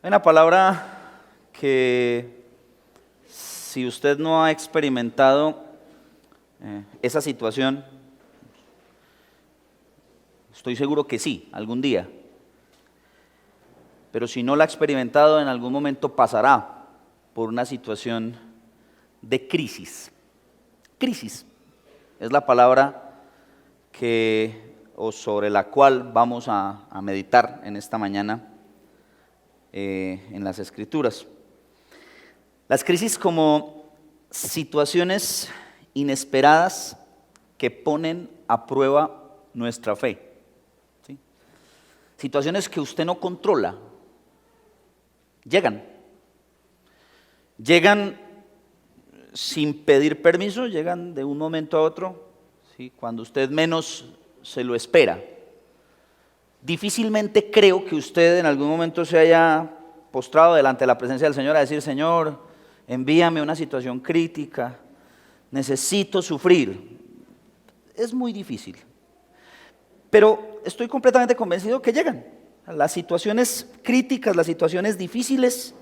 Hay una palabra que si usted no ha experimentado esa situación, estoy seguro que sí, algún día. Pero si no la ha experimentado, en algún momento pasará por una situación de crisis. Crisis es la palabra o sobre la cual vamos a meditar en esta mañana en las Escrituras. Las crisis como situaciones inesperadas que ponen a prueba nuestra fe. ¿Sí? Situaciones que usted no controla. Llegan sin pedir permiso, llegan de un momento a otro, ¿sí? Cuando usted menos se lo espera. Difícilmente creo que usted en algún momento se haya postrado delante de la presencia del Señor a decir: Señor, envíame una situación crítica, necesito sufrir. Es muy difícil, pero estoy completamente convencido que llegan. Las situaciones críticas, las situaciones difíciles,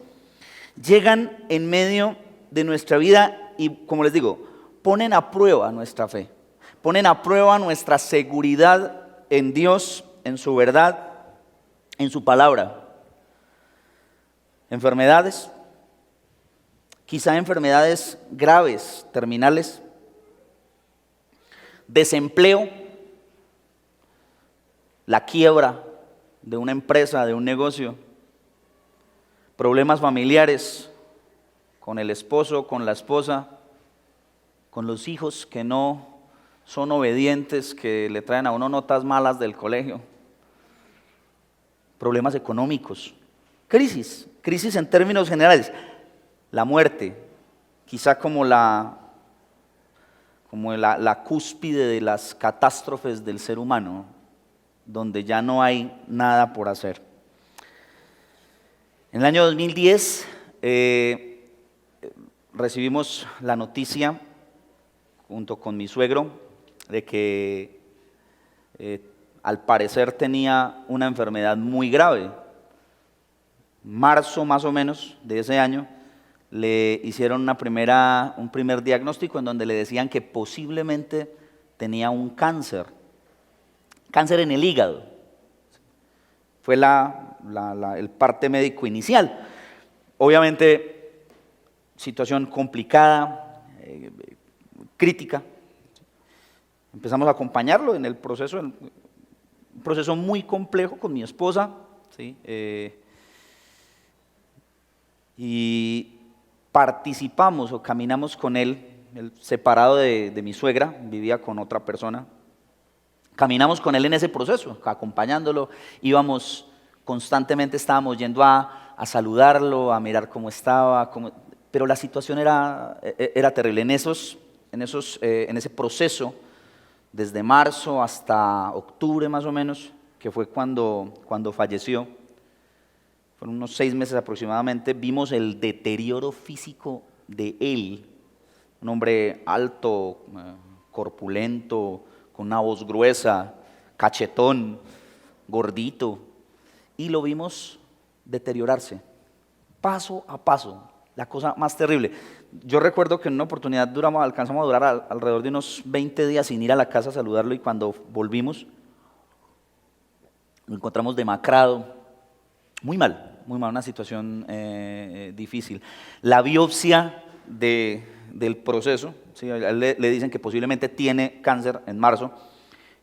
llegan en medio de nuestra vida y, como les digo, ponen a prueba nuestra fe, ponen a prueba nuestra seguridad en Dios, en su verdad, en su palabra. Enfermedades, quizá enfermedades graves, terminales, desempleo, la quiebra de una empresa, de un negocio, problemas familiares con el esposo, con la esposa, con los hijos que no son obedientes, que le traen a uno notas malas del colegio, problemas económicos, crisis en términos generales, la muerte, quizá como la cúspide de las catástrofes del ser humano, donde ya no hay nada por hacer. En el año 2010 recibimos la noticia, junto con mi suegro, de que al parecer tenía una enfermedad muy grave. Marzo más o menos de ese año le hicieron un primer diagnóstico en donde le decían que posiblemente tenía un cáncer en el hígado. Fue el parte médico inicial. Obviamente, situación complicada, crítica. Empezamos a acompañarlo en el proceso, un proceso muy complejo con mi esposa, ¿sí? Y participamos o caminamos con él separado de mi suegra, vivía con otra persona. Caminamos con él en ese proceso, acompañándolo, constantemente estábamos yendo a saludarlo, a mirar cómo estaba, pero la situación era terrible. En ese proceso, desde marzo hasta octubre más o menos, que fue cuando falleció, fueron unos 6 meses aproximadamente, vimos el deterioro físico de él, un hombre alto, corpulento, con una voz gruesa, cachetón, gordito, y lo vimos deteriorarse, paso a paso, la cosa más terrible. Yo recuerdo que en una oportunidad alcanzamos a durar alrededor de unos 20 días sin ir a la casa a saludarlo, y cuando volvimos, lo encontramos demacrado, muy mal, una situación difícil. La biopsia del proceso, ¿sí? A él le dicen que posiblemente tiene cáncer en marzo.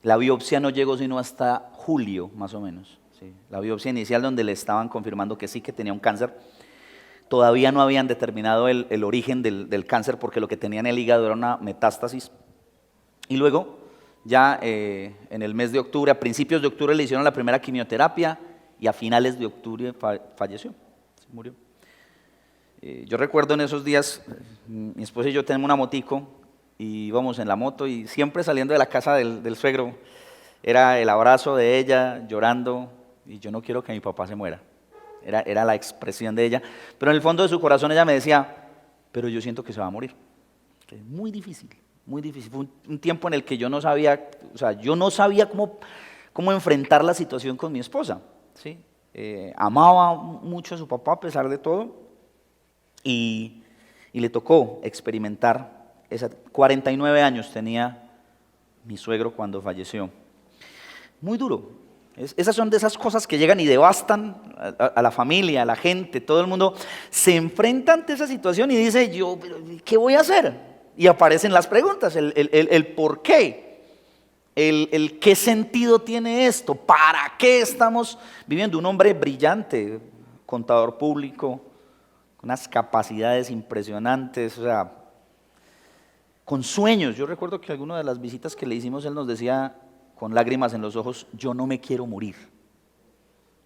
La biopsia no llegó sino hasta julio, más o menos. ¿Sí? La biopsia inicial, donde le estaban confirmando que sí que tenía un cáncer. Todavía no habían determinado el origen del cáncer, porque lo que tenía en el hígado era una metástasis. Y luego, ya en el mes de octubre, a principios de octubre, le hicieron la primera quimioterapia y a finales de octubre falleció, se murió. Yo recuerdo en esos días, mi esposa y yo tenemos una motico y íbamos en la moto, y siempre saliendo de la casa del suegro era el abrazo de ella llorando, y yo no quiero que mi papá se muera. Era la expresión de ella, pero en el fondo de su corazón ella me decía: pero yo siento que se va a morir. Muy difícil, muy difícil. Fue un tiempo en el que yo no sabía cómo enfrentar la situación con mi esposa, ¿sí? amaba mucho a su papá a pesar de todo, y le tocó experimentar 49 años tenía mi suegro cuando falleció. Muy duro. Esas son de esas cosas que llegan y devastan a la familia, a la gente, todo el mundo se enfrenta ante esa situación y dice, yo, ¿qué voy a hacer? Y aparecen las preguntas, el por qué, el qué sentido tiene esto, para qué estamos viviendo. Un hombre brillante, contador público, con unas capacidades impresionantes, o sea, con sueños. Yo recuerdo que alguna de las visitas que le hicimos, él nos decía con lágrimas en los ojos, yo no me quiero morir.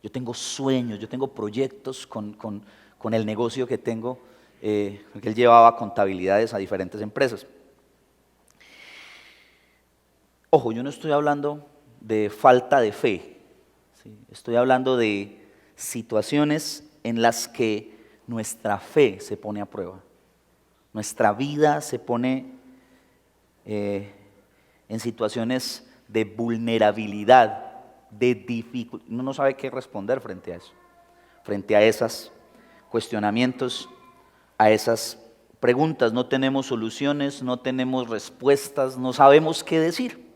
Yo tengo sueños, yo tengo proyectos con el negocio que tengo, porque él llevaba contabilidades a diferentes empresas. Ojo, yo no estoy hablando de falta de fe, ¿sí? Estoy hablando de situaciones en las que nuestra fe se pone a prueba. Nuestra vida se pone en situaciones de vulnerabilidad, de dificultad. Uno no sabe qué responder frente a eso, frente a esos cuestionamientos, a esas preguntas. No tenemos soluciones, no tenemos respuestas, no sabemos qué decir.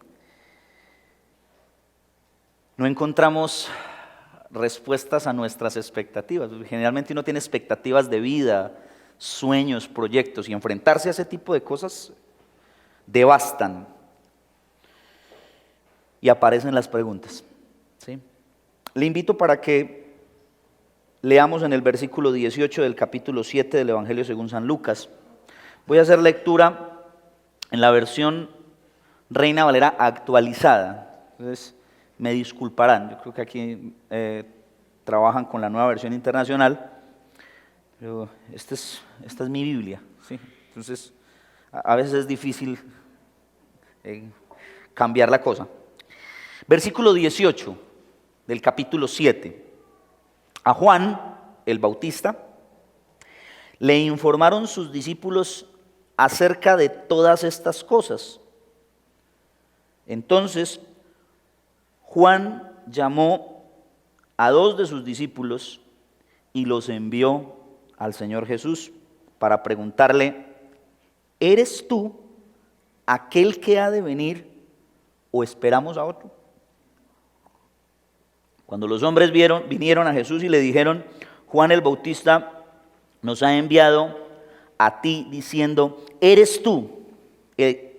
No encontramos respuestas a nuestras expectativas. Generalmente uno tiene expectativas de vida, sueños, proyectos, y enfrentarse a ese tipo de cosas devastan. Y aparecen las preguntas, ¿sí? Le invito para que leamos en el versículo 18 del capítulo 7 del Evangelio según San Lucas. Voy a hacer lectura en la versión Reina Valera actualizada. Entonces, me disculparán, yo creo que aquí trabajan con la nueva versión internacional, pero esta es mi Biblia, ¿sí? Entonces, a veces es difícil cambiar la cosa. Versículo 18 del capítulo 7. A Juan, el Bautista, le informaron sus discípulos acerca de todas estas cosas. Entonces, Juan llamó a 2 de sus discípulos y los envió al Señor Jesús para preguntarle, ¿eres tú aquel que ha de venir o esperamos a otro? Cuando los hombres vinieron a Jesús y le dijeron, Juan el Bautista nos ha enviado a ti diciendo, ¿eres tú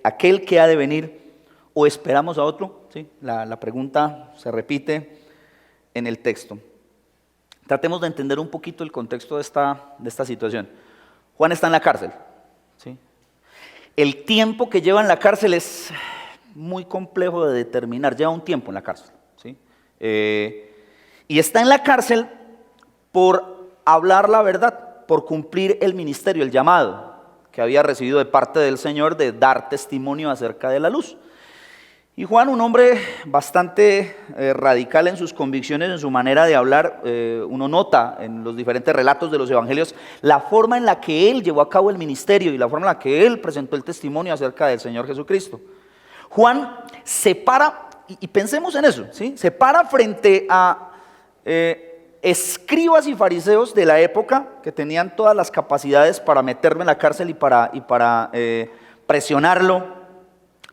aquel que ha de venir o esperamos a otro? ¿Sí? La pregunta se repite en el texto. Tratemos de entender un poquito el contexto de esta situación. Juan está en la cárcel, ¿sí? El tiempo que lleva en la cárcel es muy complejo de determinar, lleva un tiempo en la cárcel, ¿sí? Y está en la cárcel por hablar la verdad, por cumplir el ministerio, el llamado que había recibido de parte del Señor de dar testimonio acerca de la luz. Y Juan, un hombre bastante radical en sus convicciones, en su manera de hablar, uno nota en los diferentes relatos de los evangelios la forma en la que él llevó a cabo el ministerio y la forma en la que él presentó el testimonio acerca del Señor Jesucristo. Juan se para, y pensemos en eso, ¿sí? Se para frente a escribas y fariseos de la época que tenían todas las capacidades para meterlo en la cárcel y para presionarlo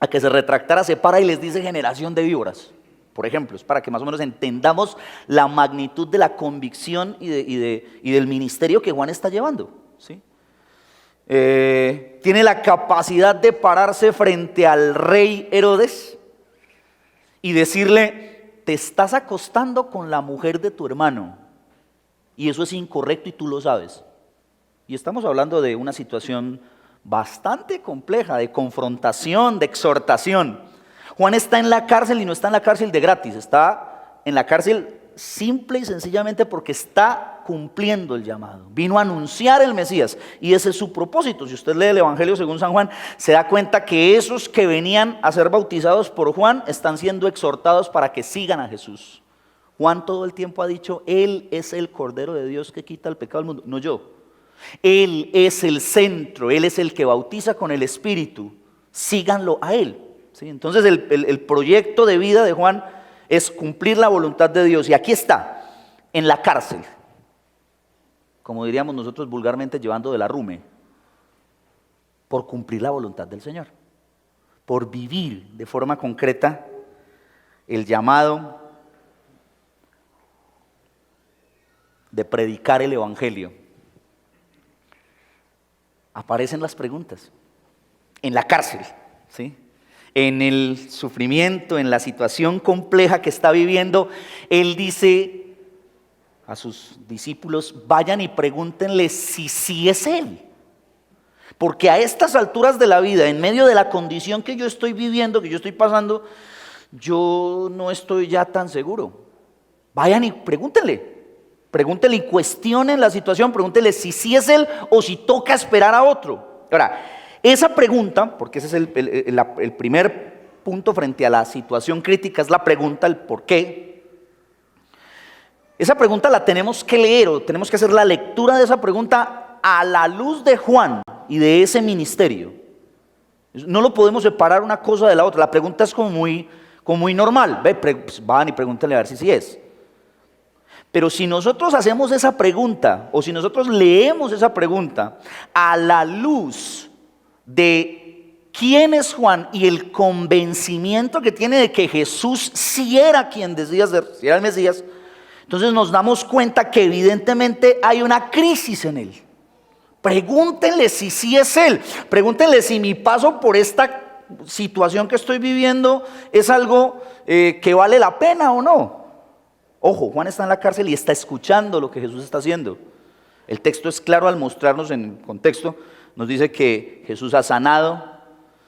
a que se retractara. Se para y les dice generación de víboras, por ejemplo. Es para que más o menos entendamos la magnitud de la convicción y del ministerio que Juan está llevando, ¿sí? Tiene la capacidad de pararse frente al rey Herodes y decirle, te estás acostando con la mujer de tu hermano y eso es incorrecto y tú lo sabes. Y estamos hablando de una situación bastante compleja, de confrontación, de exhortación. Juan está en la cárcel y no está en la cárcel de gratis, está en la cárcel simple y sencillamente porque está cumpliendo el llamado. Vino a anunciar el Mesías y ese es su propósito. Si usted lee el Evangelio según San Juan, se da cuenta que esos que venían a ser bautizados por Juan están siendo exhortados para que sigan a Jesús. Juan todo el tiempo ha dicho, Él es el Cordero de Dios que quita el pecado del mundo, no yo. Él es el centro, Él es el que bautiza con el Espíritu, síganlo a Él, ¿sí? Entonces el proyecto de vida de Juan es cumplir la voluntad de Dios. Y aquí está, en la cárcel, como diríamos nosotros vulgarmente, llevando de la rume, por cumplir la voluntad del Señor, por vivir de forma concreta el llamado de predicar el Evangelio. Aparecen las preguntas, en la cárcel, ¿sí? En el sufrimiento, en la situación compleja que está viviendo. Él dice a sus discípulos: vayan y pregúntenle si sí es Él. Porque a estas alturas de la vida, en medio de la condición que yo estoy viviendo, que yo estoy pasando, yo no estoy ya tan seguro. Vayan y pregúntenle y cuestionen la situación, pregúntenle si sí es Él o si toca esperar a otro. Ahora, esa pregunta, porque ese es el primer punto frente a la situación crítica, es la pregunta, el por qué. Esa pregunta la tenemos que leer, o tenemos que hacer la lectura de esa pregunta a la luz de Juan y de ese ministerio. No lo podemos separar una cosa de la otra. La pregunta es como muy normal. Van y pregúntenle a ver si sí es. Pero si nosotros hacemos esa pregunta, o si nosotros leemos esa pregunta a la luz de quién es Juan y el convencimiento que tiene de que Jesús sí era quien decía ser, sí era el Mesías, entonces nos damos cuenta que evidentemente hay una crisis en él. Pregúntenle si sí es Él. Pregúntenle si mi paso por esta situación que estoy viviendo es algo que vale la pena o no. Ojo, Juan está en la cárcel y está escuchando lo que Jesús está haciendo. El texto es claro al mostrarnos en el contexto. Nos dice que Jesús ha sanado.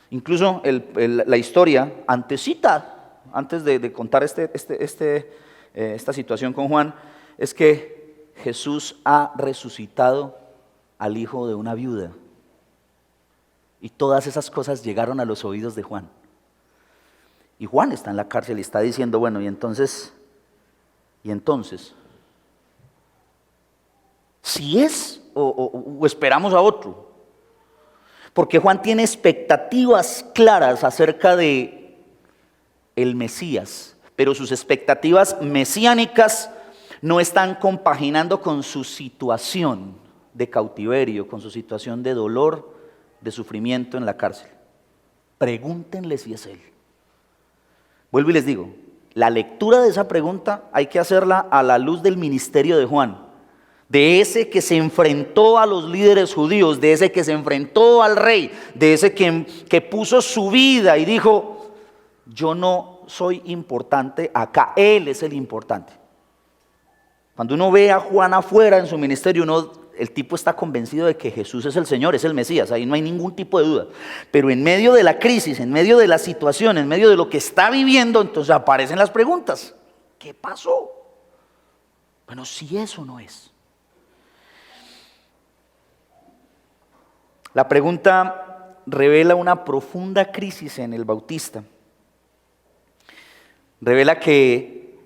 Incluso la historia antecita, antes de contar esta situación con Juan, es que Jesús ha resucitado al hijo de una viuda. Y todas esas cosas llegaron a los oídos de Juan. Y Juan está en la cárcel y está diciendo: bueno, y entonces, ¿si es o esperamos a otro? Porque Juan tiene expectativas claras acerca de el Mesías, pero sus expectativas mesiánicas no están compaginando con su situación de cautiverio, con su situación de dolor, de sufrimiento en la cárcel. Pregúntenle si es Él. Vuelvo y les digo, la lectura de esa pregunta hay que hacerla a la luz del ministerio de Juan, de ese que se enfrentó a los líderes judíos, de ese que se enfrentó al rey, de ese que puso su vida y dijo: yo no soy importante acá, Él es el importante. Cuando uno ve a Juan afuera en su ministerio, el tipo está convencido de que Jesús es el Señor, es el Mesías, ahí no hay ningún tipo de duda. Pero en medio de la crisis, en medio de la situación, en medio de lo que está viviendo, entonces aparecen las preguntas. ¿Qué pasó? Bueno, si eso no es. La pregunta revela una profunda crisis en el Bautista. Revela que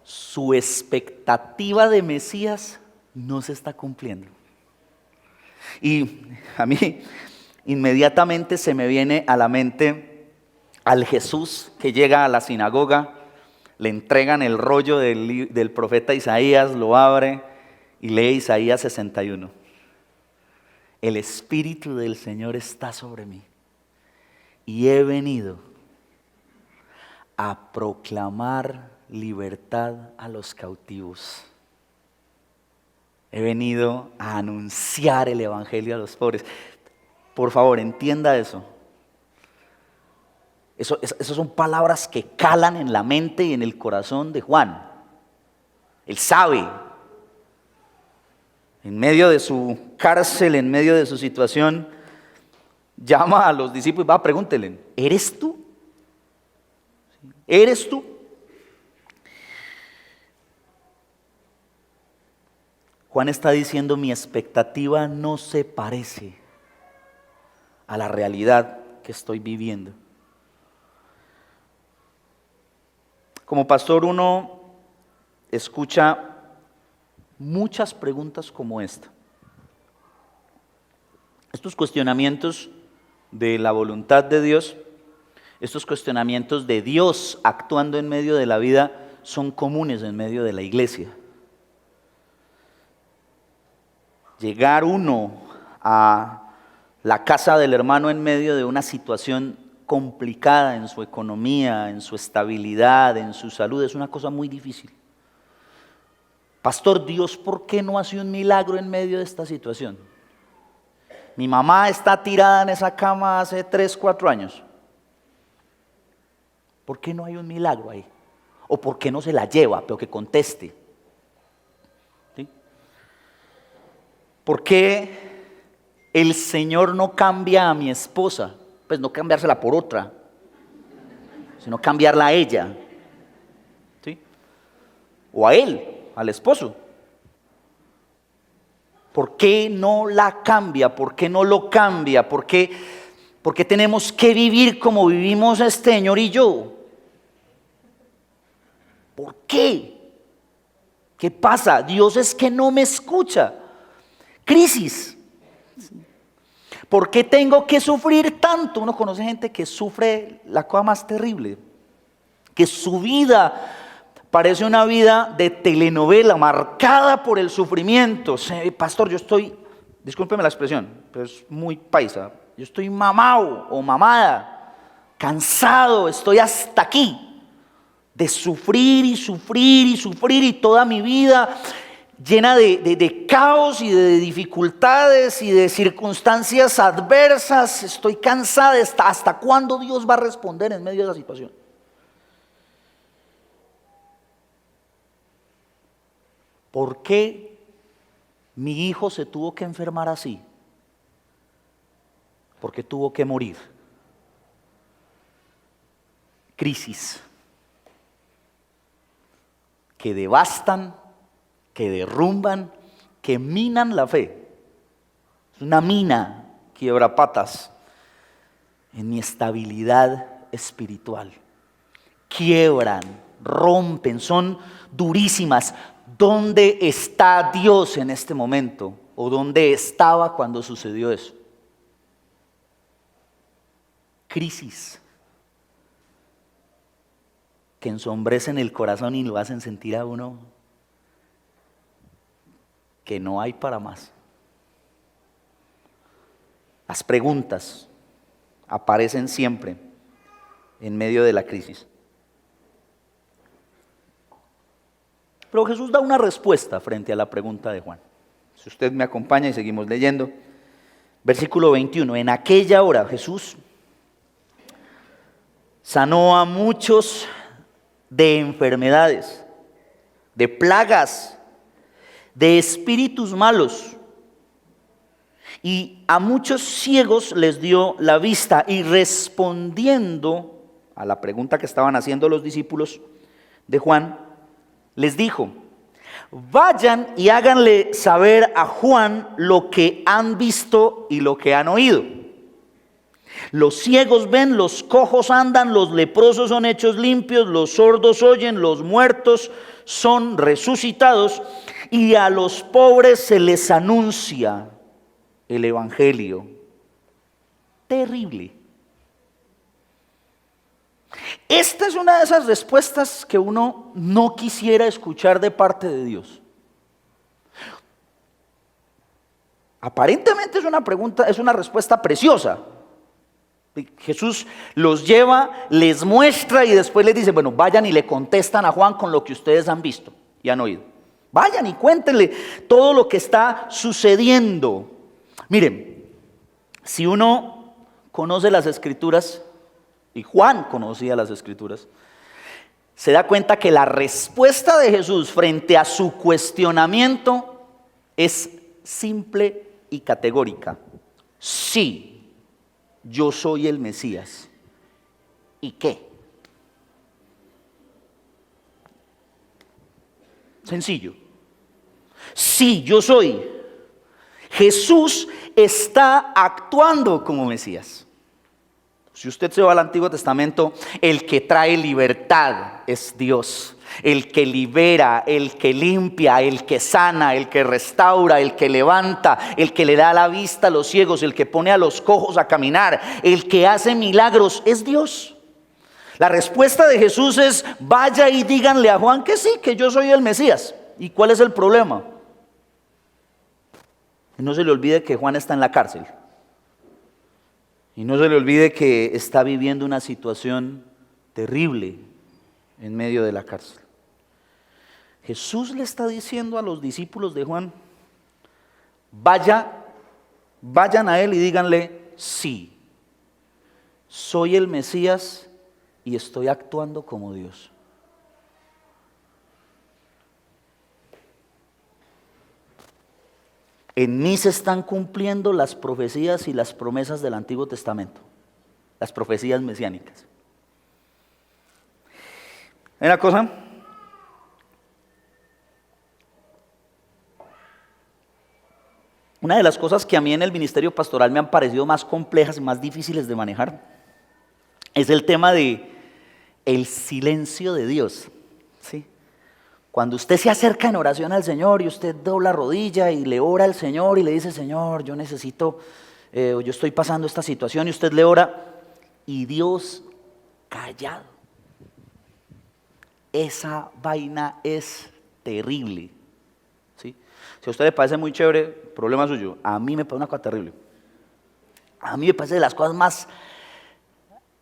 su expectativa de Mesías no se está cumpliendo. Y a mí inmediatamente se me viene a la mente al Jesús que llega a la sinagoga, le entregan el rollo del profeta Isaías, lo abre y lee Isaías 61. El Espíritu del Señor está sobre mí y he venido a proclamar libertad a los cautivos. He venido a anunciar el Evangelio a los pobres. Por favor, entienda eso. Esas son palabras que calan en la mente y en el corazón de Juan. Él sabe. En medio de su cárcel, en medio de su situación, llama a los discípulos y va, pregúntenle: ¿eres tú? ¿Eres tú? Juan está diciendo: mi expectativa no se parece a la realidad que estoy viviendo. Como pastor uno escucha muchas preguntas como esta. Estos cuestionamientos de la voluntad de Dios, estos cuestionamientos de Dios actuando en medio de la vida, son comunes en medio de la iglesia. Llegar uno a la casa del hermano en medio de una situación complicada en su economía, en su estabilidad, en su salud, es una cosa muy difícil. Pastor, Dios, ¿por qué no hace un milagro en medio de esta situación? Mi mamá está tirada en esa cama hace 3, 4 años. ¿Por qué no hay un milagro ahí? ¿O por qué no se la lleva, pero que conteste? ¿Sí? ¿Por qué el Señor no cambia a mi esposa? Pues no cambiársela por otra, sino cambiarla a ella. ¿Sí? O a él, al esposo. ¿Por qué no la cambia? ¿Por qué no lo cambia? ¿Por qué tenemos que vivir como vivimos este señor y yo? ¿Por qué? ¿Qué pasa? Dios es que no me escucha. Crisis. ¿Por qué tengo que sufrir tanto? Uno conoce gente que sufre la cosa más terrible, que su vida parece una vida de telenovela marcada por el sufrimiento. Pastor, yo estoy, discúlpeme la expresión, pero es muy paisa, yo estoy mamado o mamada, cansado, estoy hasta aquí de sufrir y sufrir y sufrir, y toda mi vida llena de caos y de dificultades y de circunstancias adversas. Estoy cansada. ¿Hasta cuándo Dios va a responder en medio de esa situación? ¿Por qué mi hijo se tuvo que enfermar así? ¿Por qué tuvo que morir? Crisis que devastan, que derrumban, que minan la fe. Es una mina quiebrapatas en mi estabilidad espiritual. Quiebran, rompen, son durísimas. ¿Dónde está Dios en este momento? ¿O dónde estaba cuando sucedió eso? Crisis que ensombrecen el corazón y lo hacen sentir a uno que no hay para más. Las preguntas aparecen siempre en medio de la crisis. Pero Jesús da una respuesta frente a la pregunta de Juan. Si usted me acompaña y seguimos leyendo. Versículo 21. En aquella hora Jesús sanó a muchos de enfermedades, de plagas, de espíritus malos, y a muchos ciegos les dio la vista. Y respondiendo a la pregunta que estaban haciendo los discípulos de Juan, les dijo: vayan y háganle saber a Juan lo que han visto y lo que han oído. Los ciegos ven, los cojos andan, los leprosos son hechos limpios, los sordos oyen, los muertos son resucitados, y a los pobres se les anuncia el evangelio. Terrible. Esta es una de esas respuestas que uno no quisiera escuchar de parte de Dios. Aparentemente es una respuesta preciosa. Jesús los lleva, les muestra y después les dice: bueno, vayan y le contestan a Juan con lo que ustedes han visto y han oído. Vayan y cuéntenle todo lo que está sucediendo. Miren, si uno conoce las Escrituras, y Juan conocía las Escrituras, se da cuenta que la respuesta de Jesús frente a su cuestionamiento es simple y categórica. Sí, yo soy el Mesías. ¿Y qué? Sencillo. Sí, yo soy. Jesús está actuando como Mesías. Si usted se va al Antiguo Testamento, el que trae libertad es Dios. El que libera, el que limpia, el que sana, el que restaura, el que levanta, el que le da la vista a los ciegos, el que pone a los cojos a caminar, el que hace milagros es Dios. La respuesta de Jesús es: vaya y díganle a Juan que sí, que yo soy el Mesías. ¿Y cuál es el problema? Y no se le olvide que Juan está en la cárcel. Y no se le olvide que está viviendo una situación terrible en medio de la cárcel. Jesús le está diciendo a los discípulos de Juan: vayan a él y díganle: sí, soy el Mesías y estoy actuando como Dios. En mí se están cumpliendo las profecías y las promesas del Antiguo Testamento, las profecías mesiánicas. ¿Hay una cosa? Una de las cosas que a mí en el ministerio pastoral me han parecido más complejas y más difíciles de manejar es el tema de el silencio de Dios, ¿sí? Cuando usted se acerca en oración al Señor y usted dobla rodilla y le ora al Señor y le dice: Señor, yo necesito, yo estoy pasando esta situación, y usted le ora y Dios callado. Esa vaina es terrible, ¿sí? Si a usted le parece muy chévere, problema suyo. A mí me parece una cosa terrible. A mí me parece de las cosas más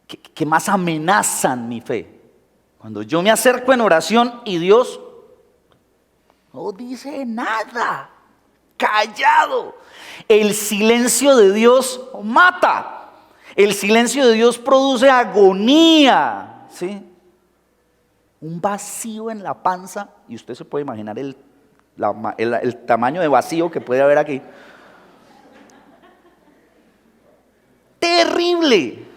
que más amenazan mi fe. Cuando yo me acerco en oración y Dios no dice nada, callado. El silencio de Dios mata. El silencio de Dios produce agonía, ¿sí? Un vacío en la panza, y usted se puede imaginar el tamaño de vacío que puede haber aquí. Terrible.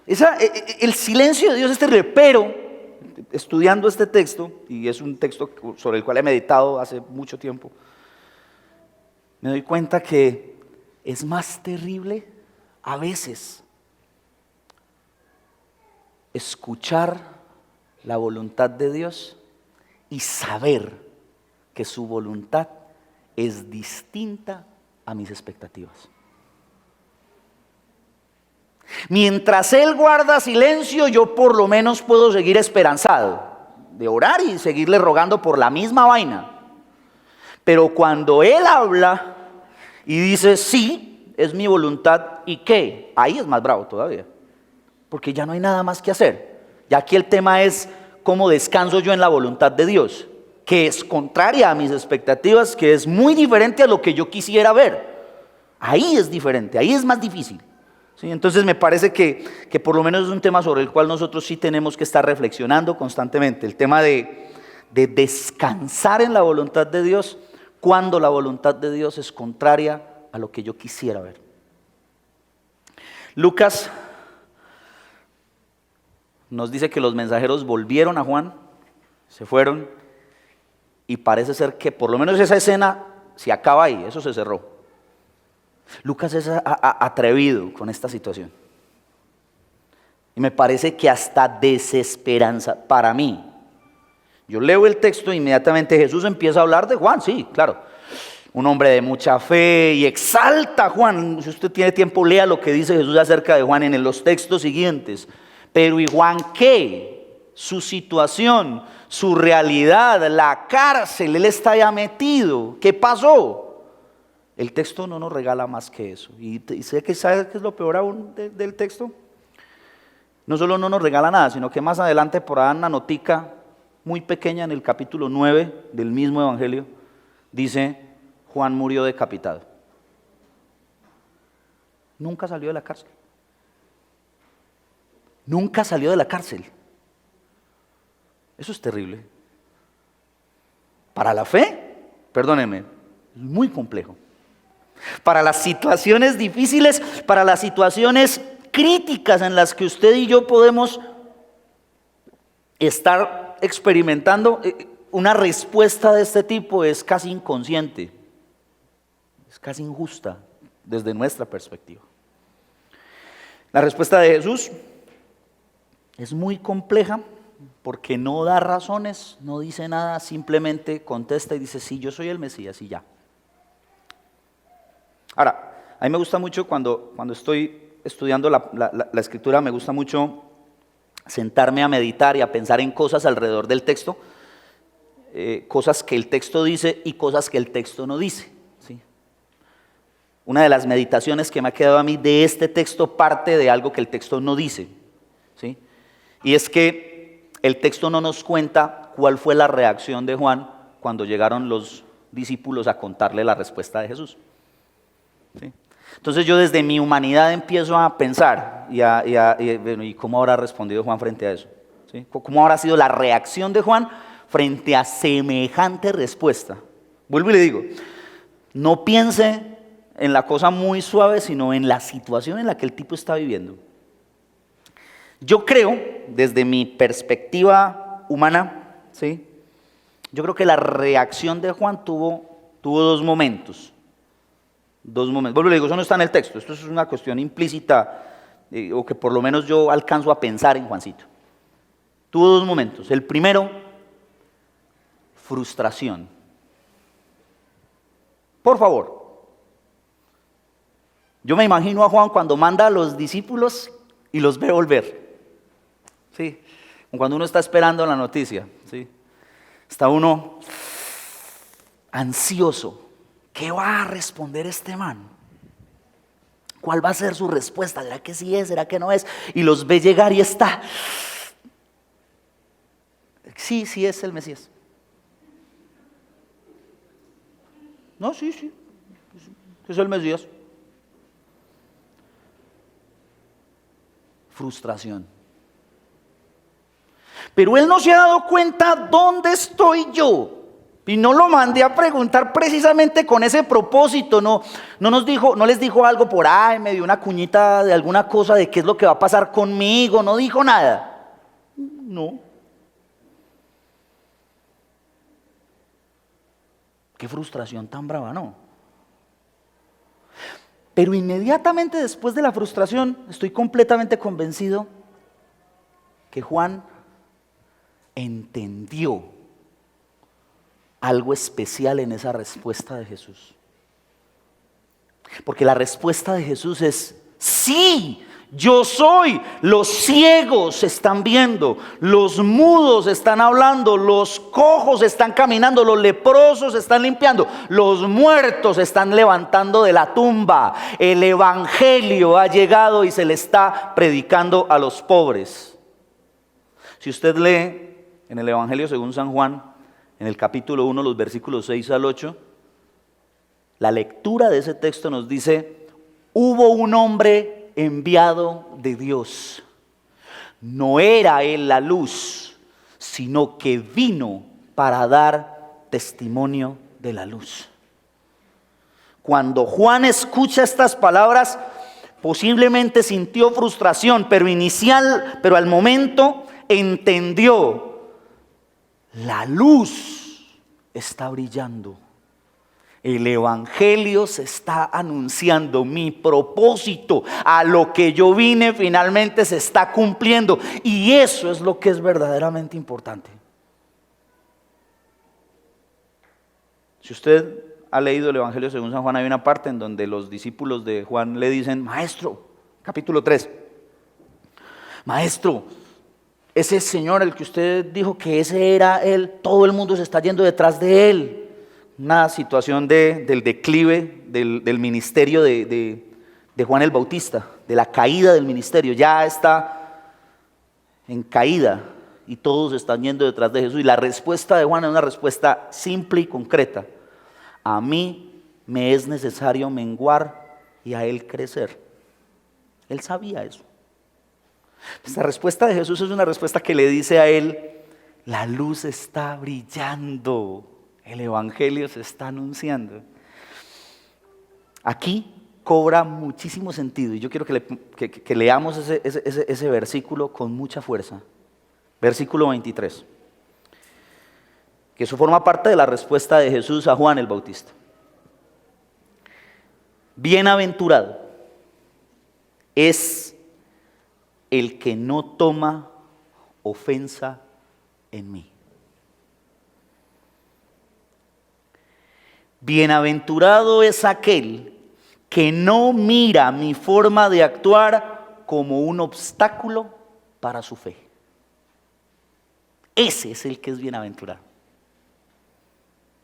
El silencio de Dios es terrible, pero estudiando este texto, y es un texto sobre el cual he meditado hace mucho tiempo, me doy cuenta que es más terrible a veces escuchar la voluntad de Dios y saber que su voluntad es distinta a mis expectativas. Mientras Él guarda silencio, yo por lo menos puedo seguir esperanzado de orar y seguirle rogando por la misma vaina. Pero cuando Él habla y dice: sí, es mi voluntad, ¿y qué? Ahí es más bravo todavía, porque ya no hay nada más que hacer. Ya aquí el tema es cómo descanso yo en la voluntad de Dios, que es contraria a mis expectativas, que es muy diferente a lo que yo quisiera ver. Ahí es diferente, ahí es más difícil. ¿Sí? Entonces me parece que por lo menos es un tema sobre el cual nosotros sí tenemos que estar reflexionando constantemente. El tema de descansar en la voluntad de Dios cuando la voluntad de Dios es contraria a lo que yo quisiera ver. Lucas nos dice que los mensajeros volvieron a Juan, se fueron, y parece ser que por lo menos esa escena se acaba ahí, eso se cerró. Lucas es atrevido con esta situación. Y me parece que hasta desesperanza para mí. Yo leo el texto e inmediatamente Jesús empieza a hablar de Juan, sí, claro. Un hombre de mucha fe, y exalta a Juan. Si usted tiene tiempo, lea lo que dice Jesús acerca de Juan en los textos siguientes. Pero ¿y Juan qué? Su situación, su realidad, la cárcel, él está ya metido. ¿Qué pasó? El texto no nos regala más que eso. Y ¿sabe qué es lo peor aún del texto? No solo no nos regala nada, sino que más adelante por ahí una notica muy pequeña en el capítulo 9 del mismo evangelio, dice: Juan murió decapitado. Nunca salió de la cárcel. Nunca salió de la cárcel. Eso es terrible. Para la fe, perdónenme, es muy complejo. Para las situaciones difíciles, para las situaciones críticas en las que usted y yo podemos estar experimentando, una respuesta de este tipo es casi inconsciente, es casi injusta desde nuestra perspectiva. La respuesta de Jesús es muy compleja porque no da razones, no dice nada, simplemente contesta y dice: sí, yo soy el Mesías, y ya. Ahora, a mí me gusta mucho cuando estoy estudiando la escritura, me gusta mucho sentarme a meditar y a pensar en cosas alrededor del texto, cosas que el texto dice y cosas que el texto no dice, ¿sí? Una de las meditaciones que me ha quedado a mí de este texto parte de algo que el texto no dice, ¿sí? Y es que el texto no nos cuenta cuál fue la reacción de Juan cuando llegaron los discípulos a contarle la respuesta de Jesús, ¿sí? Entonces yo desde mi humanidad empiezo a pensar ¿y cómo habrá respondido Juan frente a eso? ¿Sí? ¿Cómo habrá sido la reacción de Juan frente a semejante respuesta? Vuelvo y le digo, no piense en la cosa muy suave, sino en la situación en la que el tipo está viviendo. Yo creo, desde mi perspectiva humana, ¿sí? Yo creo que la reacción de Juan tuvo dos momentos. Vuelvo y le digo, eso no está en el texto, esto es una cuestión implícita, o que por lo menos yo alcanzo a pensar en Juancito. Tuvo dos momentos. El primero, frustración. Por favor. Yo me imagino a Juan cuando manda a los discípulos y los ve volver. ¿Sí? Cuando uno está esperando la noticia, ¿sí? Está uno ansioso. ¿Qué va a responder este man? ¿Cuál va a ser su respuesta? ¿Será que sí es? ¿Será que no es? Y los ve llegar y está. Sí, sí es el Mesías. No, sí. Es el Mesías. Frustración. Pero él no se ha dado cuenta dónde estoy yo. Y no lo mandé a preguntar precisamente con ese propósito. No les dijo algo por ahí, me dio una cuñita de alguna cosa de qué es lo que va a pasar conmigo. No dijo nada. No. Qué frustración tan brava, ¿no? Pero inmediatamente después de la frustración, estoy completamente convencido que Juan entendió algo especial en esa respuesta de Jesús. Porque la respuesta de Jesús es: sí, yo soy. Los ciegos están viendo, los mudos están hablando, los cojos están caminando, los leprosos están limpiando, los muertos están levantando de la tumba. El evangelio ha llegado y se le está predicando a los pobres. Si usted lee en el Evangelio según San Juan, en el capítulo 1, los versículos 6 al 8, la lectura de ese texto nos dice: hubo un hombre enviado de Dios. No era él la luz, sino que vino para dar testimonio de la luz. Cuando Juan escucha estas palabras, posiblemente sintió frustración, pero al momento entendió: la luz está brillando. El evangelio se está anunciando. Mi propósito, a lo que yo vine, finalmente se está cumpliendo. Y eso es lo que es verdaderamente importante. Si usted ha leído el Evangelio según San Juan, hay una parte en donde los discípulos de Juan le dicen: maestro, capítulo 3, maestro, ese señor, el que usted dijo que ese era él, todo el mundo se está yendo detrás de él. Una situación del declive del ministerio de Juan el Bautista, de la caída del ministerio. Ya está en caída y todos están yendo detrás de Jesús. Y la respuesta de Juan es una respuesta simple y concreta: a mí me es necesario menguar y a él crecer. Él sabía eso. Esta respuesta de Jesús es una respuesta que le dice a él: la luz está brillando, el evangelio se está anunciando. Aquí cobra muchísimo sentido y yo quiero que leamos ese versículo con mucha fuerza. Versículo 23. Que eso forma parte de la respuesta de Jesús a Juan el Bautista. Bienaventurado es el que no toma ofensa en mí. Bienaventurado es aquel que no mira mi forma de actuar como un obstáculo para su fe. Ese es el que es bienaventurado.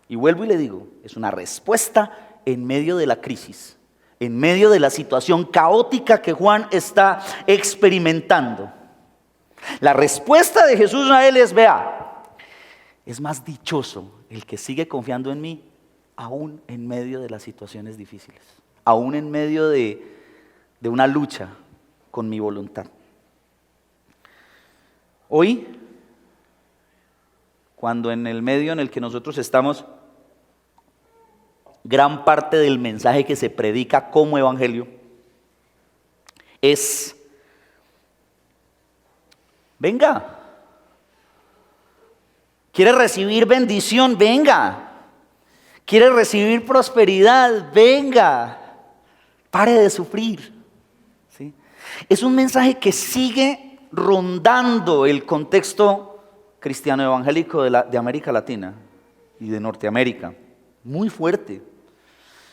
Y vuelvo y le digo, es una respuesta en medio de la crisis, en medio de la situación caótica que Juan está experimentando. La respuesta de Jesús a él es, vea, es más dichoso el que sigue confiando en mí, aún en medio de las situaciones difíciles, aún en medio de una lucha con mi voluntad. Hoy, cuando en el medio en el que nosotros estamos, gran parte del mensaje que se predica como evangelio es: venga, ¿quiere recibir bendición? Venga. ¿Quiere recibir prosperidad? Venga. Pare de sufrir. ¿Sí? Es un mensaje que sigue rondando el contexto cristiano evangélico de América Latina y de Norteamérica. Muy fuerte.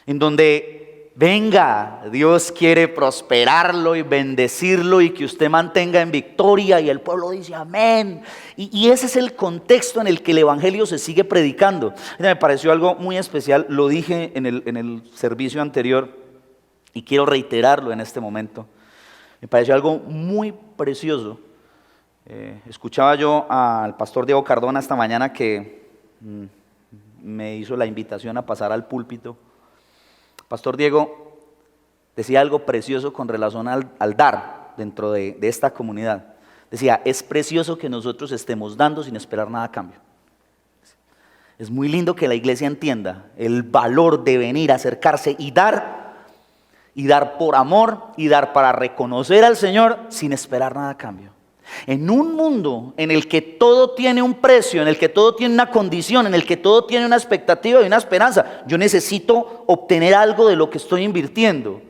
En donde, venga, Dios quiere prosperarlo y bendecirlo y que usted mantenga en victoria, y el pueblo dice amén. Y ese es el contexto en el que el evangelio se sigue predicando. Me pareció algo muy especial, lo dije en el servicio anterior y quiero reiterarlo en este momento. Me pareció algo muy precioso. Escuchaba yo al pastor Diego Cardona esta mañana que me hizo la invitación a pasar al púlpito. Pastor Diego decía algo precioso con relación al dar dentro de esta comunidad. Decía, es precioso que nosotros estemos dando sin esperar nada a cambio. Es muy lindo que la iglesia entienda el valor de venir, acercarse y dar por amor y dar para reconocer al Señor sin esperar nada a cambio. En un mundo en el que todo tiene un precio, en el que todo tiene una condición, en el que todo tiene una expectativa y una esperanza, yo necesito obtener algo de lo que estoy invirtiendo.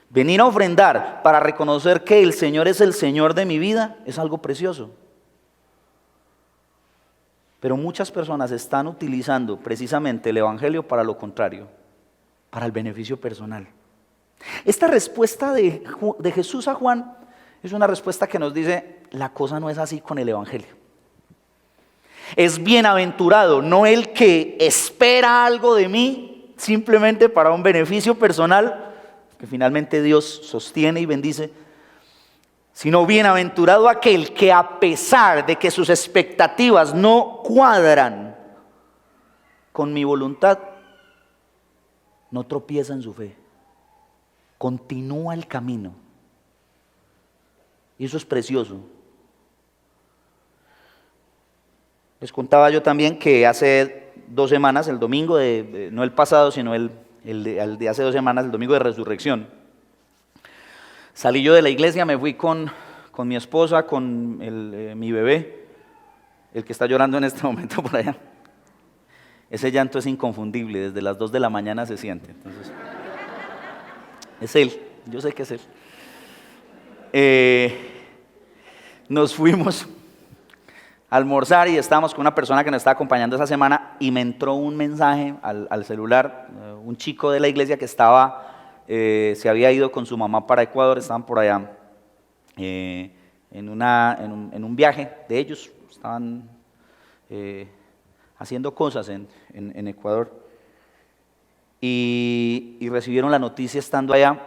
Venir a ofrendar para reconocer que el Señor es el Señor de mi vida es algo precioso. Pero muchas personas están utilizando precisamente el evangelio para lo contrario, para el beneficio personal. Esta respuesta de Jesús a Juan es una respuesta que nos dice: la cosa no es así con el evangelio. Es bienaventurado no el que espera algo de mí simplemente para un beneficio personal, que finalmente Dios sostiene y bendice, sino bienaventurado aquel que, a pesar de que sus expectativas no cuadran con mi voluntad, no tropieza en su fe, continúa el camino. Y eso es precioso. Les contaba yo también que hace 2 semanas, el domingo no el pasado, sino el de hace 2 semanas, el domingo de resurrección, salí yo de la iglesia, me fui con mi esposa, con mi bebé, el que está llorando en este momento por allá. Ese llanto es inconfundible, desde las 2 de la mañana se siente. Entonces, es él, yo sé que es él. Nos fuimos a almorzar y estábamos con una persona que nos estaba acompañando esa semana y me entró un mensaje al celular, un chico de la iglesia que se había ido con su mamá para Ecuador, estaban por allá en un viaje de ellos, estaban haciendo cosas en Ecuador y recibieron la noticia estando allá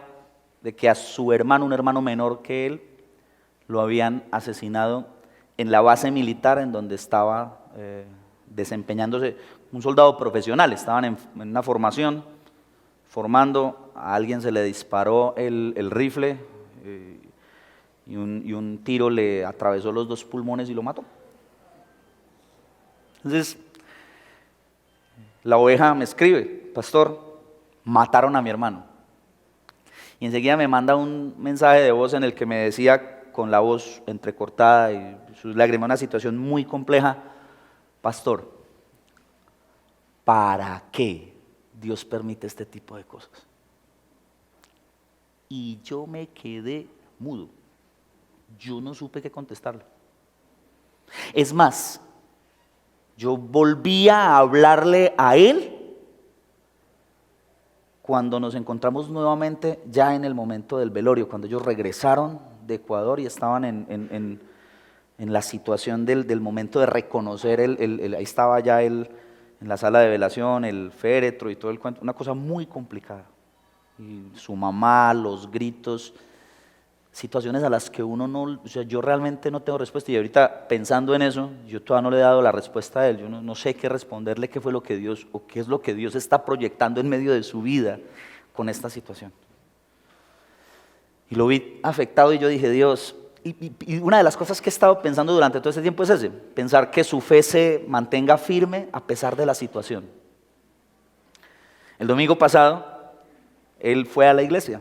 de que a su hermano, un hermano menor que él, lo habían asesinado en la base militar en donde estaba desempeñándose un soldado profesional. Estaban en una formación, formando, a alguien se le disparó el rifle y un tiro le atravesó los 2 pulmones y lo mató. Entonces, la oveja me escribe: pastor, mataron a mi hermano. Y enseguida me manda un mensaje de voz en el que me decía, con la voz entrecortada y sus lágrimas, una situación muy compleja: pastor, ¿para qué Dios permite este tipo de cosas? Y yo me quedé mudo. Yo no supe qué contestarle. Es más, yo volví a hablarle a él cuando nos encontramos nuevamente ya en el momento del velorio, cuando ellos regresaron de Ecuador y estaban en la situación del momento de reconocer, ahí estaba ya en la sala de velación, el féretro y todo el cuento, una cosa muy complicada. Y su mamá, los gritos, situaciones a las que uno no, o sea, yo realmente no tengo respuesta. Y ahorita pensando en eso, yo todavía no le he dado la respuesta a él. Yo no sé qué responderle, qué fue lo que Dios, o qué es lo que Dios está proyectando en medio de su vida con esta situación. Y lo vi afectado y yo dije, Dios, y una de las cosas que he estado pensando durante todo este tiempo es ese, pensar que su fe se mantenga firme a pesar de la situación. El domingo pasado, él fue a la iglesia.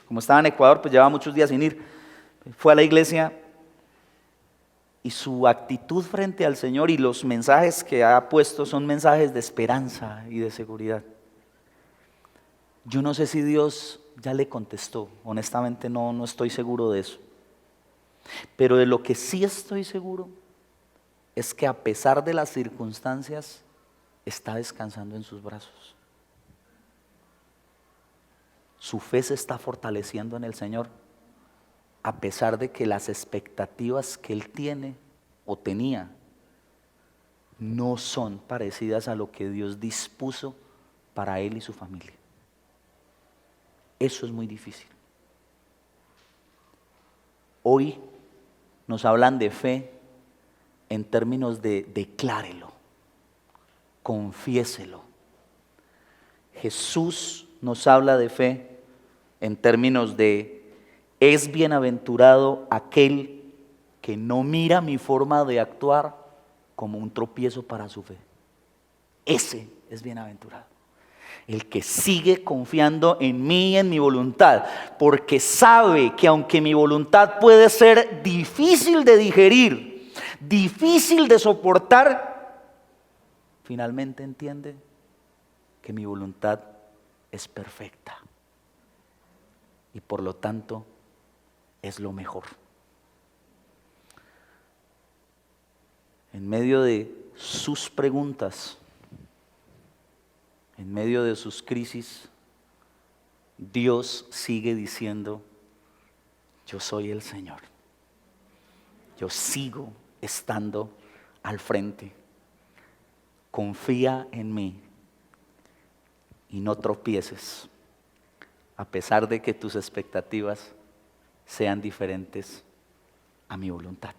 Como estaba en Ecuador, pues llevaba muchos días sin ir. Fue a la iglesia y su actitud frente al Señor y los mensajes que ha puesto son mensajes de esperanza y de seguridad. Yo no sé si Dios ya le contestó, honestamente no estoy seguro de eso. Pero de lo que sí estoy seguro es que a pesar de las circunstancias, está descansando en sus brazos. Su fe se está fortaleciendo en el Señor, a pesar de que las expectativas que él tiene o tenía no son parecidas a lo que Dios dispuso para él y su familia. Eso es muy difícil. Hoy nos hablan de fe en términos de declárelo, confiéselo. Jesús nos habla de fe en términos de es bienaventurado aquel que no mira mi forma de actuar como un tropiezo para su fe. Ese es bienaventurado. El que sigue confiando en mí y en mi voluntad, porque sabe que aunque mi voluntad puede ser difícil de digerir, difícil de soportar, finalmente entiende que mi voluntad es perfecta y por lo tanto es lo mejor. En medio de sus preguntas, en medio de sus crisis, Dios sigue diciendo, yo soy el Señor. Yo sigo estando al frente. Confía en mí y no tropieces, a pesar de que tus expectativas sean diferentes a mi voluntad.